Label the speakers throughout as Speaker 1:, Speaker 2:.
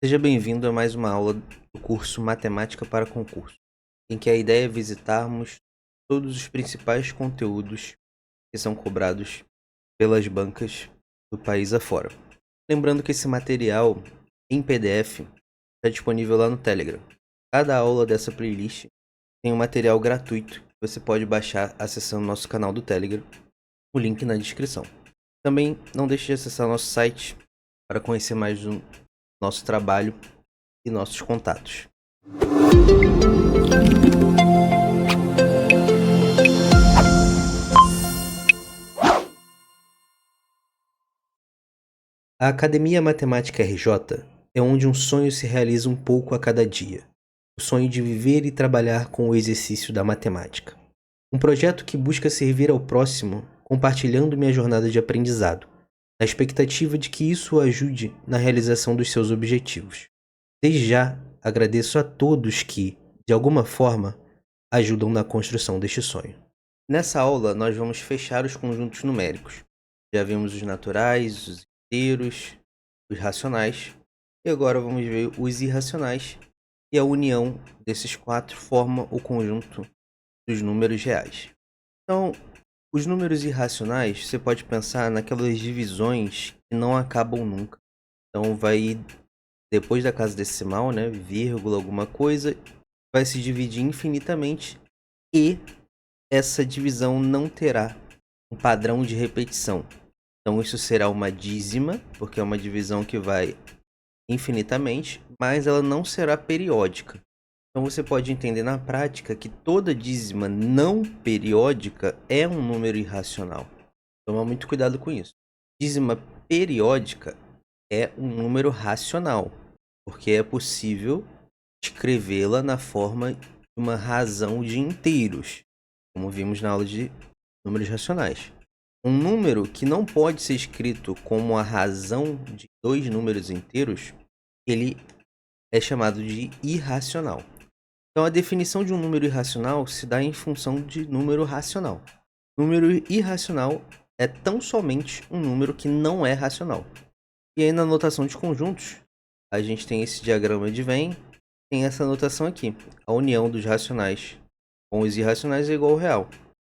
Speaker 1: Seja bem-vindo a mais uma aula do curso Matemática para Concurso, em que a ideia é visitarmos todos os principais conteúdos que são cobrados pelas bancas do país afora. Lembrando que esse material em PDF está disponível lá no Telegram. Cada aula dessa playlist tem um material gratuito que você pode baixar acessando nosso canal do Telegram, o link na descrição. Também não deixe de acessar nosso site para conhecer mais do nosso trabalho e nossos contatos. A Academia Matemática RJ é onde um sonho se realiza um pouco a cada dia. O sonho de viver e trabalhar com o exercício da matemática. Um projeto que busca servir ao próximo, compartilhando minha jornada de aprendizado, na expectativa de que isso o ajude na realização dos seus objetivos. Desde já, agradeço a todos que, de alguma forma, ajudam na construção deste sonho. Nessa aula, nós vamos fechar os conjuntos numéricos. Já vimos os naturais, os inteiros, os racionais, e agora vamos ver os irracionais, e a união desses quatro forma o conjunto dos números reais. Então, os números irracionais, você pode pensar naquelas divisões que não acabam nunca. Então, vai depois da casa decimal, né, vírgula, alguma coisa, vai se dividir infinitamente e essa divisão não terá um padrão de repetição. Então isso será uma dízima, porque é uma divisão que vai infinitamente, mas ela não será periódica. Então você pode entender na prática que toda dízima não periódica é um número irracional. Toma muito cuidado com isso. Dízima periódica é um número racional, porque é possível escrevê-la na forma de uma razão de inteiros, como vimos na aula de números racionais. Um número que não pode ser escrito como a razão de dois números inteiros, ele é chamado de irracional. Então a definição de um número irracional se dá em função de número racional. Número irracional é tão somente um número que não é racional. E aí na notação de conjuntos, a gente tem esse diagrama de Venn, tem essa notação aqui. A união dos racionais com os irracionais é igual ao real.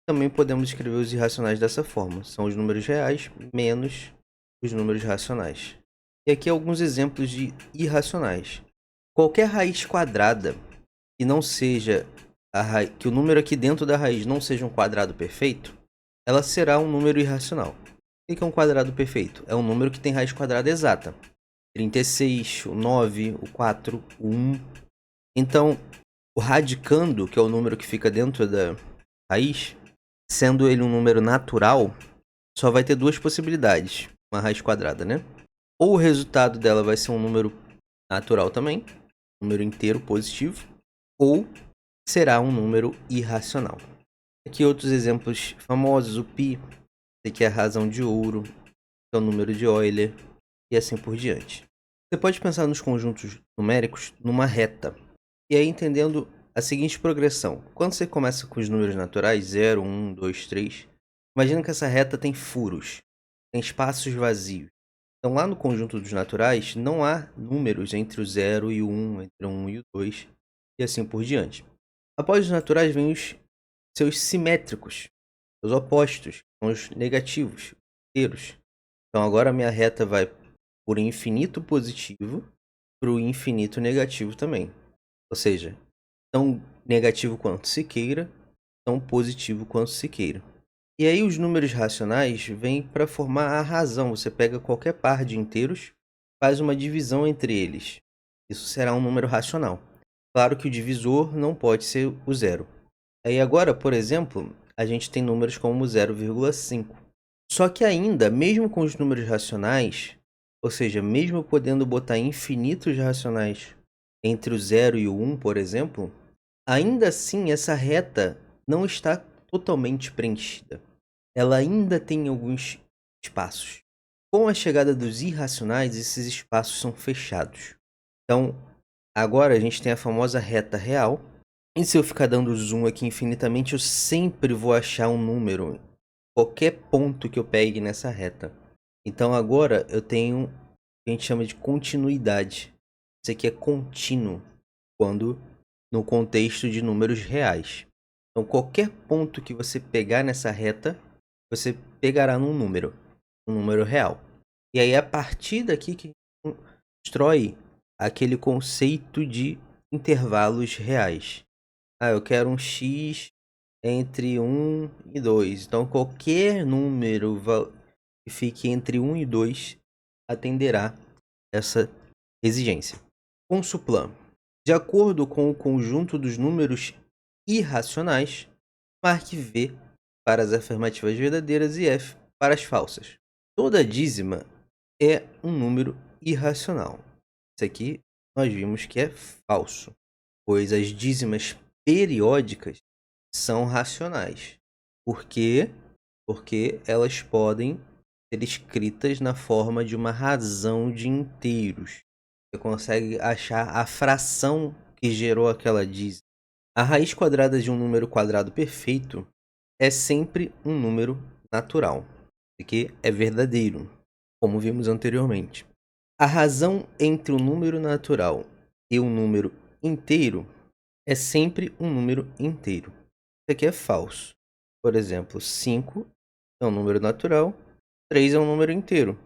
Speaker 1: Também podemos escrever os irracionais dessa forma. São os números reais menos os números racionais. E aqui alguns exemplos de irracionais. Qualquer raiz quadrada que não seja que o número aqui dentro da raiz não seja um quadrado perfeito, ela será um número irracional. O que é um quadrado perfeito? É um número que tem raiz quadrada exata. 36, o 9, o 4, o 1. Então, o radicando, que é o número que fica dentro da raiz, sendo ele um número natural, só vai ter duas possibilidades, uma raiz quadrada, né? Ou o resultado dela vai ser um número natural também, um número inteiro positivo, ou será um número irracional. Aqui outros exemplos famosos, o π, que é a razão de ouro, que é o número de Euler, e assim por diante. Você pode pensar nos conjuntos numéricos numa reta, e aí entendendo a seguinte progressão. Quando você começa com os números naturais, 0, 1, 2, 3, imagina que essa reta tem furos, tem espaços vazios. Então lá no conjunto dos naturais não há números entre o 0 e o 1, entre o 1 e o 2, e assim por diante. Após os naturais vêm os seus simétricos, os opostos, são os negativos, inteiros. Então agora a minha reta vai por infinito positivo para o infinito negativo também. Ou seja, tão negativo quanto se queira, tão positivo quanto se queira. E aí os números racionais vêm para formar a razão. Você pega qualquer par de inteiros, faz uma divisão entre eles. Isso será um número racional. Claro que o divisor não pode ser o zero. Aí agora, por exemplo, a gente tem números como 0,5. Só que ainda, mesmo com os números racionais, ou seja, mesmo podendo botar infinitos racionais entre o 0 e o 1, por exemplo, ainda assim essa reta não está totalmente preenchida. Ela ainda tem alguns espaços. Com a chegada dos irracionais, esses espaços são fechados. Então, agora a gente tem a famosa reta real. E se eu ficar dando zoom aqui infinitamente, eu sempre vou achar um número. Qualquer ponto que eu pegue nessa reta. Então agora eu tenho o que a gente chama de continuidade. Isso aqui é contínuo quando no contexto de números reais. Então, qualquer ponto que você pegar nessa reta, você pegará num número, um número real. E aí, a partir daqui que a gente constrói aquele conceito de intervalos reais. Eu quero um x entre 1 e 2. Então, qualquer número que fique entre 1 e 2 atenderá essa exigência. Consuplan. De acordo com o conjunto dos números irracionais, marque V para as afirmativas verdadeiras e F para as falsas. Toda dízima é um número irracional. Isso aqui nós vimos que é falso, pois as dízimas periódicas são racionais. Por quê? Porque elas podem ser escritas na forma de uma razão de inteiros. Você consegue achar a fração que gerou aquela dízima. A raiz quadrada de um número quadrado perfeito é sempre um número natural, que é verdadeiro, como vimos anteriormente. A razão entre o número natural e o número inteiro é sempre um número inteiro. Isso aqui é falso. Por exemplo, 5 é um número natural, 3 é um número inteiro,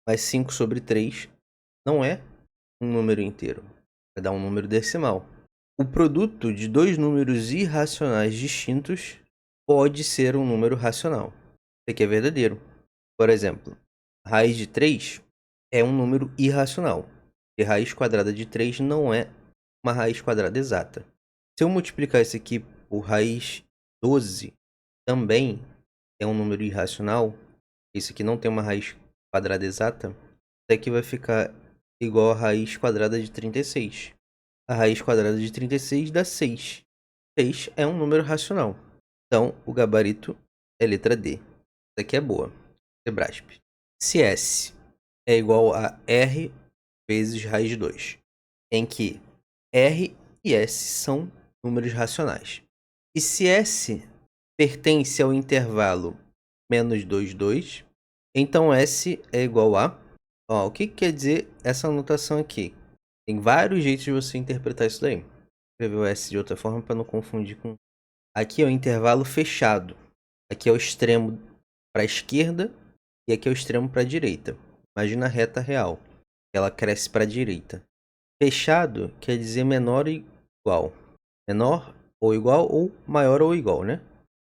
Speaker 1: mas 5 sobre 3 não é um número inteiro, vai dar um número decimal. O produto de dois números irracionais distintos pode ser um número racional. Isso aqui é verdadeiro. Por exemplo, raiz de 3 é um número irracional. E raiz quadrada de 3 não é uma raiz quadrada exata. Se eu multiplicar isso aqui por raiz 12, também é um número irracional. Isso aqui não tem uma raiz quadrada exata. Isso aqui vai ficar igual a raiz quadrada de 36. A raiz quadrada de 36 dá 6. 6 é um número racional. Então, o gabarito é letra D. Isso aqui é boa. Sebrasp. Se S é igual a R vezes raiz de 2, em que R e S são números racionais. E se S pertence ao intervalo menos 2, 2, então S é igual a... o que quer dizer essa anotação aqui? Tem vários jeitos de você interpretar isso daí. Vou escrever o S de outra forma para não confundir com... Aqui é o intervalo fechado. Aqui é o extremo para a esquerda e aqui é o extremo para a direita. Imagina a reta real. Ela cresce para a direita. Fechado quer dizer menor ou igual. Menor ou igual ou maior ou igual, né?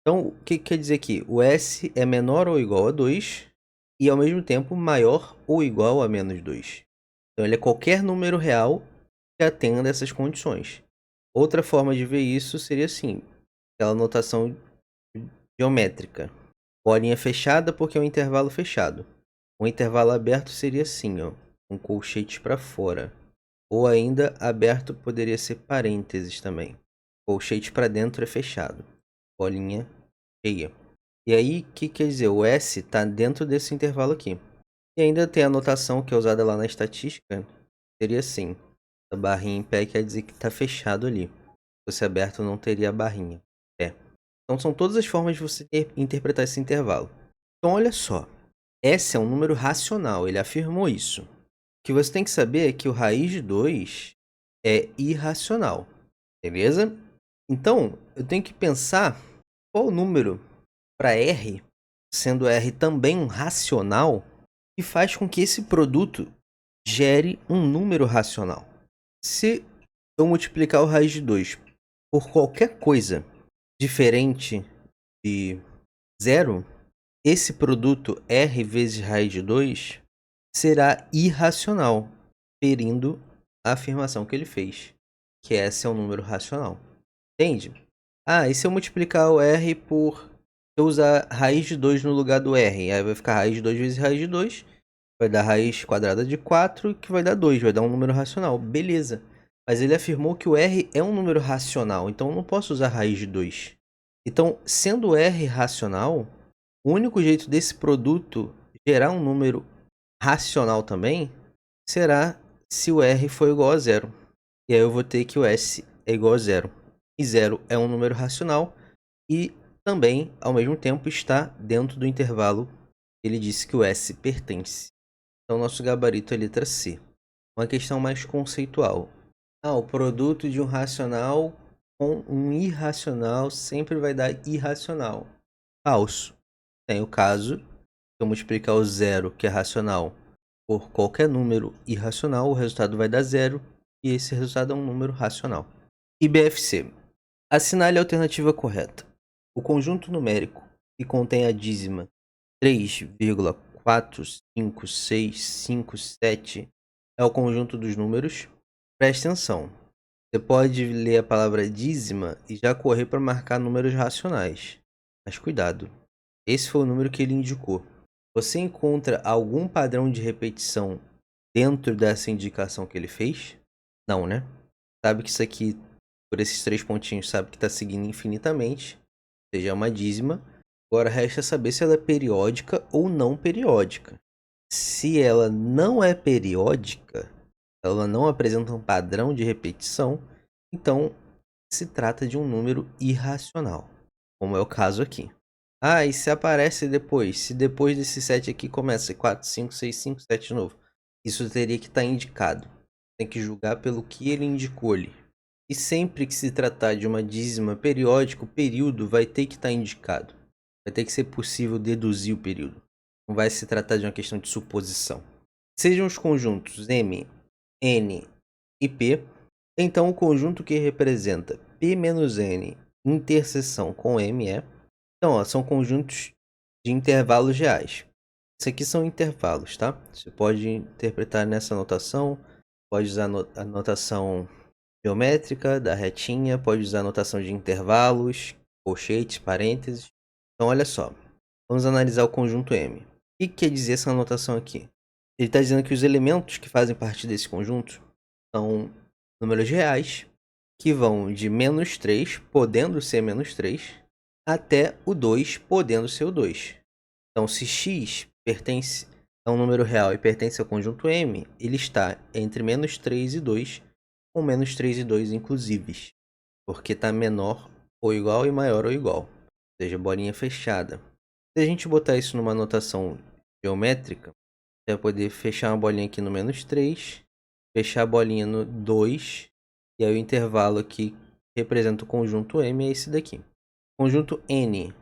Speaker 1: Então, o que quer dizer aqui? O S é menor ou igual a 2 e, ao mesmo tempo, maior ou igual a menos 2. Então, ele é qualquer número real que atenda essas condições. Outra forma de ver isso seria assim, aquela notação geométrica. Bolinha fechada porque é um intervalo fechado. O intervalo aberto seria assim, com colchetes para fora. Ou ainda aberto poderia ser parênteses também. Colchete para dentro é fechado. Bolinha cheia. E aí, o que quer dizer? O S está dentro desse intervalo aqui. E ainda tem a notação que é usada lá na estatística. Seria assim. A barrinha em pé quer dizer que está fechado ali. Se fosse aberto, não teria a barrinha. Então, são todas as formas de você interpretar esse intervalo. Então, olha só. S é um número racional. Ele afirmou isso. O que você tem que saber é que o raiz de 2 é irracional. Beleza? Então, eu tenho que pensar qual número para R, sendo R também um racional, que faz com que esse produto gere um número racional. Se eu multiplicar o raiz de 2 por qualquer coisa diferente de 0, esse produto R vezes raiz de 2 será irracional, ferindo a afirmação que ele fez, que esse é um número racional. Entende? E se eu multiplicar o R por... eu usar raiz de 2 no lugar do R, aí vai ficar raiz de 2 vezes raiz de 2, vai dar raiz quadrada de 4, que vai dar 2, vai dar um número racional. Beleza. Mas ele afirmou que o R é um número racional, então eu não posso usar raiz de 2. Então, sendo o R racional, o único jeito desse produto gerar um número racional também será se o R for igual a 0. E aí eu vou ter que o S é igual a 0. E 0 é um número racional e também, ao mesmo tempo, está dentro do intervalo. Ele disse que o S pertence. Então, nosso gabarito é a letra C. uma questão mais conceitual. O produto de um racional com um irracional sempre vai dar irracional. Falso. Tem o caso que eu multiplicar o zero, que é racional, por qualquer número irracional, o resultado vai dar zero, e esse resultado é um número racional. IBFC. Assinale a alternativa correta. O conjunto numérico que contém a dízima 3,45657 é o conjunto dos números. Preste atenção. Você pode ler a palavra dízima e já correr para marcar números racionais. Mas cuidado. Esse foi o número que ele indicou. Você encontra algum padrão de repetição dentro dessa indicação que ele fez? Não, né? Sabe que isso aqui, por esses 3 pontinhos, sabe que está seguindo infinitamente. Ou seja, é uma dízima. Agora resta saber se ela é periódica ou não periódica. Se ela não é periódica, ela não apresenta um padrão de repetição, então se trata de um número irracional, como é o caso aqui. E se aparece depois? Se depois desse 7 aqui começa 4, 5, 6, 5, 7 de novo. Isso teria que estar indicado. Tem que julgar pelo que ele indicou ali. E sempre que se tratar de uma dízima periódica, o período vai ter que estar indicado. Vai ter que ser possível deduzir o período. Não vai se tratar de uma questão de suposição. Sejam os conjuntos M, N e P, então o conjunto que representa P menos N interseção com M é... Então, são conjuntos de intervalos reais. Isso aqui são intervalos, tá? Você pode interpretar nessa notação, pode usar a notação geométrica da retinha, pode usar a notação de intervalos, colchetes, parênteses. Então, olha só. Vamos analisar o conjunto M. O que quer dizer essa notação aqui? Ele está dizendo que os elementos que fazem parte desse conjunto são números reais, que vão de menos 3, podendo ser menos 3, até o 2, podendo ser o 2. Então, se x pertence a um número real e pertence ao conjunto M, ele está entre menos 3 e 2, ou menos 3 e 2 inclusives, porque está menor ou igual e maior ou igual, ou seja, bolinha fechada. Se a gente botar isso numa notação geométrica, você vai poder fechar uma bolinha aqui no menos 3, fechar a bolinha no 2, e aí o intervalo aqui que representa o conjunto M é esse daqui. Conjunto N,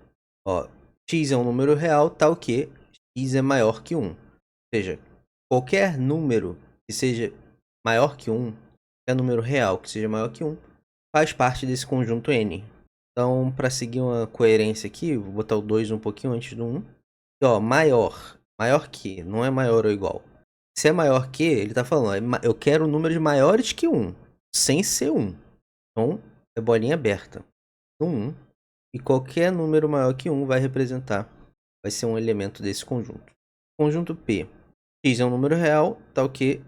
Speaker 1: x é um número real, tal que x é maior que 1. Ou seja, qualquer número que seja maior que 1, qualquer número real que seja maior que 1, faz parte desse conjunto N. Então, para seguir uma coerência aqui, vou botar o 2 um pouquinho antes do 1. E, maior que, não é maior ou igual. Se é maior que, ele está falando, eu quero números maiores que 1, sem ser 1. Então, é bolinha aberta. No 1. E qualquer número maior que 1 vai ser um elemento desse conjunto. Conjunto P. X é um número real, tal que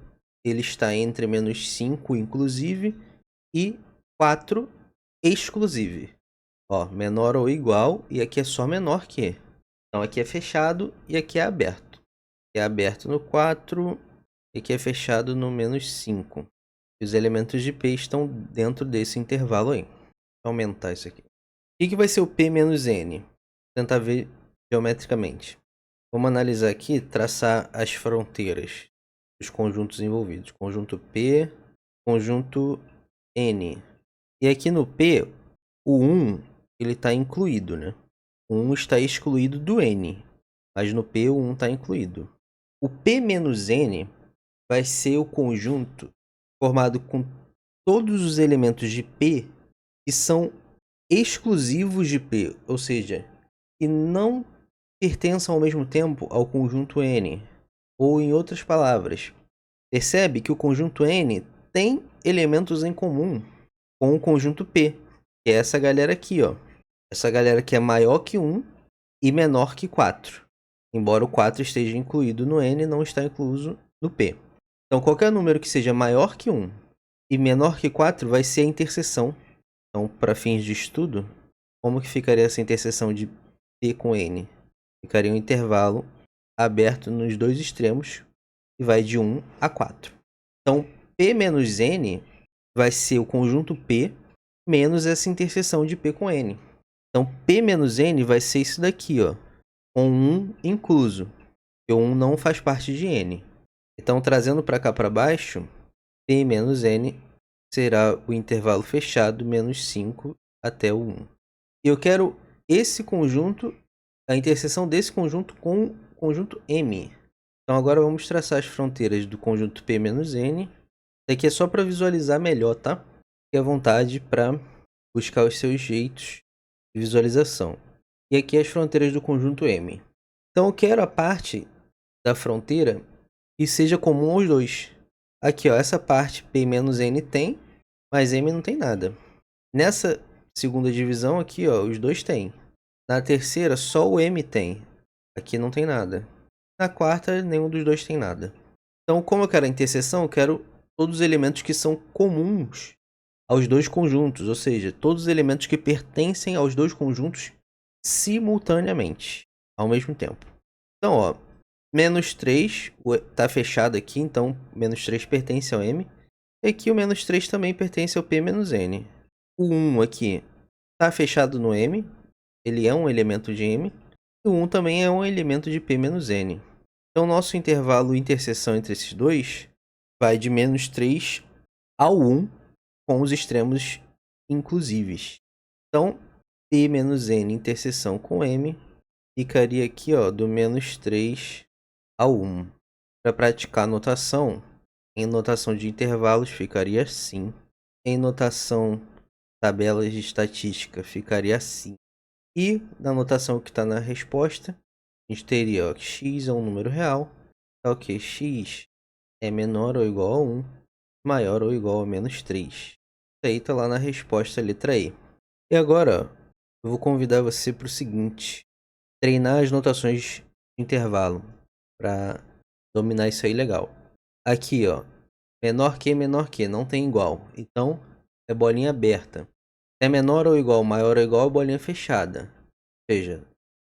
Speaker 1: ele está entre menos 5 inclusive e 4 exclusive. Menor ou igual, e aqui é só menor que. Então aqui é fechado e aqui é aberto. Aqui é aberto no 4 e aqui é fechado no menos 5. E os elementos de P estão dentro desse intervalo aí. Vou aumentar isso aqui. O que vai ser o P menos N? Vou tentar ver geometricamente. Vamos analisar aqui, traçar as fronteiras dos conjuntos envolvidos. Conjunto P, conjunto N. E aqui no P, o 1 ele está incluído, né? O 1 está excluído do N, mas no P o 1 está incluído. O P menos N vai ser o conjunto formado com todos os elementos de P que são exclusivos de P, ou seja, que não pertençam ao mesmo tempo ao conjunto N. Ou em outras palavras, percebe que o conjunto N tem elementos em comum com o conjunto P, que é essa galera aqui, Essa galera que é maior que 1 e menor que 4. Embora o 4 esteja incluído no N, não está incluso no P. Então, qualquer número que seja maior que 1 e menor que 4 vai ser a interseção. Então, para fins de estudo, como que ficaria essa interseção de P com N? Ficaria um intervalo aberto nos dois extremos e vai de 1 a 4. Então, P menos N vai ser o conjunto P menos essa interseção de P com N. Então, P menos N vai ser isso daqui, com 1 incluso. Porque o 1 não faz parte de N. Então, trazendo para cá para baixo, P menos N será o intervalo fechado menos 5 até o 1. E eu quero esse conjunto, a interseção desse conjunto com o conjunto M. Então agora vamos traçar as fronteiras do conjunto P menos N. Daqui é só para visualizar melhor, tá? Fique à vontade para buscar os seus jeitos de visualização. E aqui as fronteiras do conjunto M. Então eu quero a parte da fronteira que seja comum aos dois. Aqui, ó, essa parte P menos N tem, mas M não tem nada. Nessa segunda divisão aqui, ó, os dois têm. Na terceira, só o M tem. Aqui não tem nada. Na quarta, nenhum dos dois tem nada. Então, como eu quero a interseção, eu quero todos os elementos que são comuns aos dois conjuntos, ou seja, todos os elementos que pertencem aos dois conjuntos simultaneamente, ao mesmo tempo. Então, ó, menos 3 está fechado aqui, então menos 3 pertence ao M. E aqui o menos 3 também pertence ao P menos N. O 1 aqui está fechado no M, ele é um elemento de M. E o 1 também é um elemento de P menos N. Então, nosso intervalo interseção entre esses dois vai de menos 3 ao 1 com os extremos inclusíveis. Então, P menos N interseção com M ficaria aqui, ó, do menos 3 ao 1. Para praticar notação, em notação de intervalos ficaria assim. Em notação tabelas de estatística ficaria assim. E na notação que está na resposta, a gente teria, ó, que x é um número real, tá, ok, x é menor ou igual a 1, maior ou igual a menos 3. Isso aí está lá na resposta letra E. E agora, ó, eu vou convidar você para o seguinte, treinar as notações de intervalo, para dominar isso aí legal. Aqui, ó, menor que, não tem igual, então é bolinha aberta. É menor ou igual, maior ou igual, bolinha fechada. Ou seja,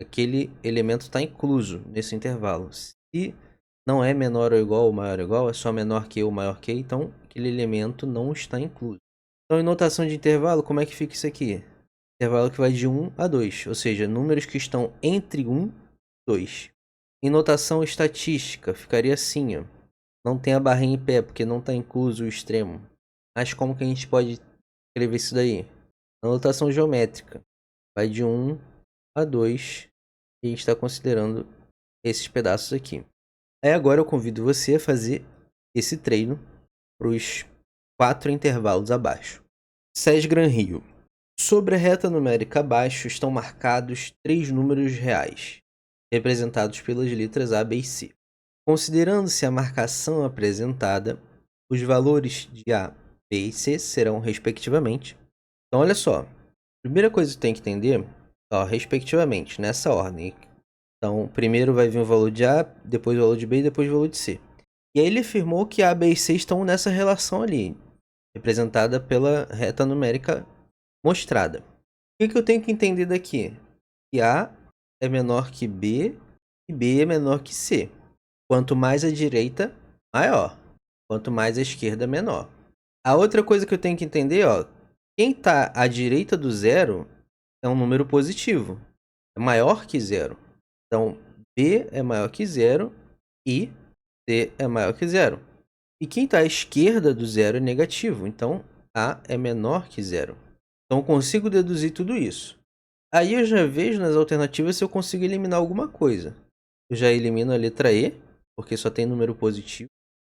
Speaker 1: aquele elemento está incluso nesse intervalo. Se não é menor ou igual ou maior ou igual, é só menor que ou maior que, então aquele elemento não está incluso. Então, em notação de intervalo, como é que fica isso aqui? Intervalo que vai de 1 a 2, ou seja, números que estão entre 1 e 2. Em notação estatística, ficaria assim, ó. Não tem a barrinha em pé, porque não está incluso o extremo. Mas como que a gente pode escrever isso daí? Na notação geométrica, vai de 1 a 2, e a gente está considerando esses pedaços aqui. Aí agora eu convido você a fazer esse treino para os 4 intervalos abaixo. SES Gran Rio. Sobre a reta numérica abaixo estão marcados 3 números reais, representados pelas letras A, B e C. Considerando-se a marcação apresentada, os valores de A, B e C serão respectivamente. Então, olha só. Primeira coisa que tem que entender, ó, respectivamente, nessa ordem. Então, primeiro vai vir o valor de A, depois o valor de B e depois o valor de C. E aí ele afirmou que A, B e C estão nessa relação ali, representada pela reta numérica mostrada. O que eu tenho que entender daqui? Que A é menor que B e B é menor que C. Quanto mais à direita, maior. Quanto mais à esquerda, menor. A outra coisa que eu tenho que entender, ó, quem está à direita do zero é um número positivo. É maior que zero. Então, B é maior que zero e C é maior que zero. E quem está à esquerda do zero é negativo. Então, A é menor que zero. Então, eu consigo deduzir tudo isso. Aí eu já vejo nas alternativas se eu consigo eliminar alguma coisa. Eu já elimino a letra E, porque só tem número positivo.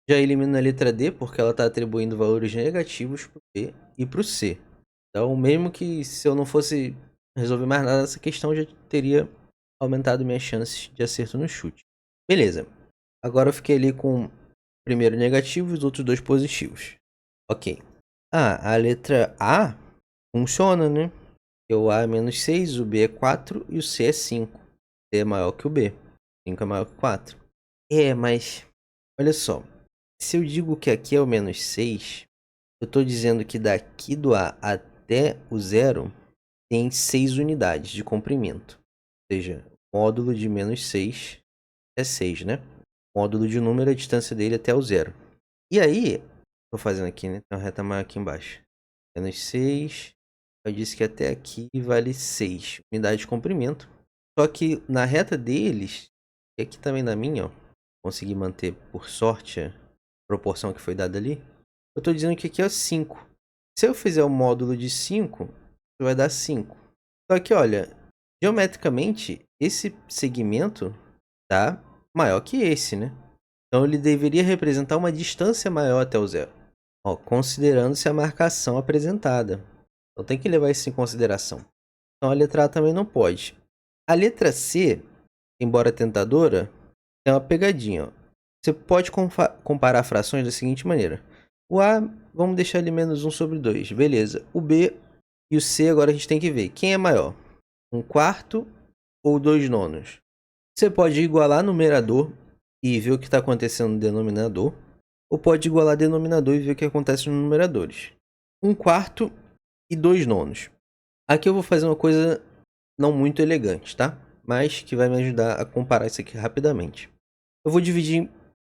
Speaker 1: Já elimino a letra D, porque ela está atribuindo valores negativos para o B e para o C. Então, mesmo que se eu não fosse resolver mais nada dessa questão, eu já teria aumentado minhas chances de acerto no chute. Beleza. Agora eu fiquei ali com o primeiro negativo e os outros dois positivos. Ok. Ah, a letra A funciona, né? O A é menos 6, o B é 4 e o C é 5. O C é maior que o B. 5 é maior que 4. Mas olha só. Se eu digo que aqui é o menos 6, eu estou dizendo que daqui do A até o zero tem 6 unidades de comprimento. Ou seja, o módulo de menos 6 é 6, né? O módulo de número é a distância dele até o zero. E aí, estou fazendo aqui, né? Tem uma reta maior aqui embaixo. Menos 6. Eu disse que até aqui vale 6 unidades de comprimento. Só que na reta deles, e aqui também na minha, ó, consegui manter por sorte a proporção que foi dada ali. Eu estou dizendo que aqui é 5. Se eu fizer o módulo de 5, vai dar 5. Só que, olha, geometricamente, esse segmento tá maior que esse, né? Então ele deveria representar uma distância maior até o zero. Ó, considerando-se a marcação apresentada. Então tem que levar isso em consideração. Então a letra A também não pode. A letra C, embora tentadora, é uma pegadinha. Ó. Você pode comparar frações da seguinte maneira. O A, vamos deixar ele menos 1 sobre 2. Beleza. O B e o C agora a gente tem que ver. Quem é maior? 1/4 ou 2/9? Você pode igualar numerador e ver o que está acontecendo no denominador. Ou pode igualar denominador e ver o que acontece nos numeradores. 1/4 e 2/9. Aqui eu vou fazer uma coisa não muito elegante, tá? Mas que vai me ajudar a comparar isso aqui rapidamente. Eu vou dividir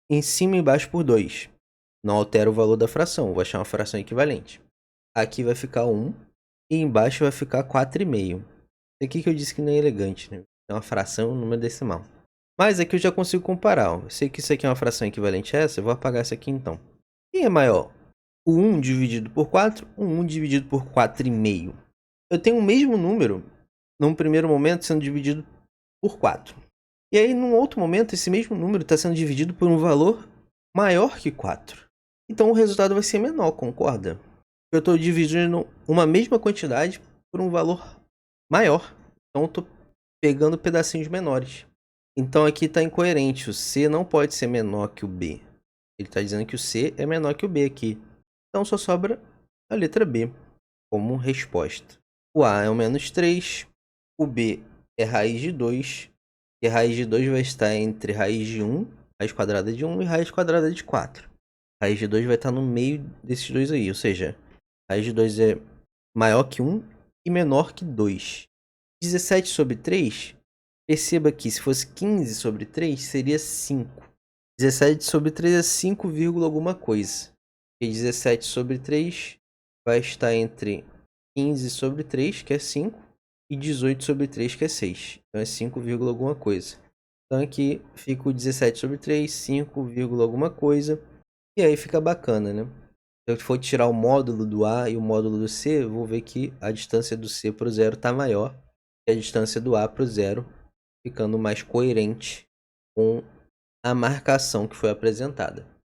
Speaker 1: em cima e embaixo por 2. Não altera o valor da fração, vou achar uma fração equivalente. Aqui vai ficar 1 e embaixo vai ficar 4,5. Isso aqui que eu disse que não é elegante, né? É uma fração, um número decimal. Mas aqui eu já consigo comparar. Ó. Eu sei que isso aqui é uma fração equivalente a essa, eu vou apagar essa aqui então. Quem é maior? O 1 dividido por 4, o 1 dividido por 4,5. Eu tenho o mesmo número, num primeiro momento, sendo dividido por 4. E aí, num outro momento, esse mesmo número está sendo dividido por um valor maior que 4. Então, o resultado vai ser menor, concorda? Eu estou dividindo uma mesma quantidade por um valor maior. Então, eu estou pegando pedacinhos menores. Então, aqui está incoerente. O C não pode ser menor que o B. Ele está dizendo que o C é menor que o B aqui. Então, só sobra a letra B como resposta. O A é o -3. O B é raiz de 2. E a raiz de 2 vai estar entre raiz de 1, raiz quadrada de 1 e raiz quadrada de 4. Raiz de 2 vai estar no meio desses dois aí, ou seja, raiz de 2 é maior que 1 e menor que 2. 17 sobre 3, perceba que se fosse 15 sobre 3, seria 5. 17 sobre 3 é 5, alguma coisa. E 17 sobre 3 vai estar entre 15 sobre 3, que é 5, e 18 sobre 3, que é 6. Então é 5, alguma coisa. Então aqui fica o 17 sobre 3, 5, alguma coisa. E aí fica bacana, né? Se eu for tirar o módulo do A e o módulo do C, eu vou ver que a distância do C para o zero está maior que a distância do A para o zero, ficando mais coerente com a marcação que foi apresentada.